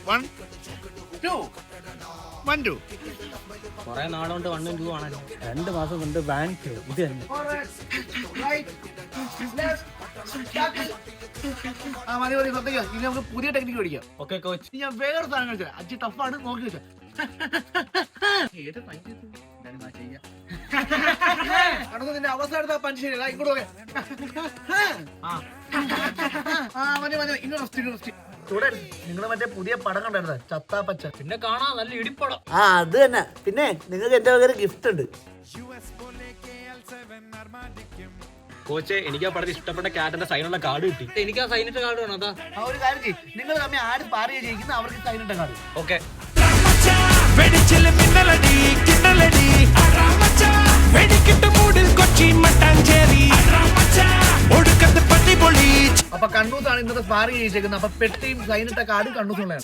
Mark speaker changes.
Speaker 1: 1 2 1 2
Speaker 2: കൊറേ നാളുകൊണ്ട് 1 2 ആണല്ലോ.
Speaker 3: 2 മാസം കൊണ്ട് ബാങ്ക് ഇത് തന്നെ.
Speaker 1: മതി മതി സത്യം. ഇനി നമുക്ക് പുതിയ ടെക്നിക്ക് പഠിക്കാം.
Speaker 2: Okay coach.
Speaker 1: ഇനി ഞാൻ വേറെ സാധനം കളിച്ചാൽ അച്ഛൻ ടഫാണ് നോക്കി വെച്ചാൽ നിന്റെ അവസാനത്തെ പഞ്ച് ശരിയല്ല ഇങ്ങോട്ട് ഇന്ന് റെസ്റ്റ് നിങ്ങൾ മറ്റേ പുതിയ പടം കണ്ടായിരുന്ന ചത്താപ്പച്ച
Speaker 2: പിന്നെ കാണാൻ നല്ല ഇടിപ്പടം.
Speaker 3: അത് തന്നെ. പിന്നെ നിങ്ങൾക്ക് എന്റെ വക ഗിഫ്റ്റ് ഉണ്ട്.
Speaker 2: കോച്ച് എനിക്ക് ആ പടത്തിൽ ഇഷ്ടപ്പെട്ട ക്യാറ്റിന്റെ സൈനുള്ള കാർഡ് കിട്ടി. എനിക്ക് ആ സൈനിട്ട കാർഡ് വേണം. അതാ
Speaker 1: ആ ഒരു കാര്യം ചെയ്യും. നിങ്ങൾ തമ്മിൽ ആര് പാറി ജയിക്കുന്ന അവർക്ക് സൈനിട്ട കാർഡ്.
Speaker 2: ഓക്കെ.
Speaker 1: അപ്പൊ കണ്ണൂസാണ് ഇന്നത്തെ സ്പാറി ജയിച്ചേക്കുന്നത്. അപ്പൊ പെട്ടിയും സൈനിട്ട കാർഡും കണ്ണൂസുള്ളതാണ്.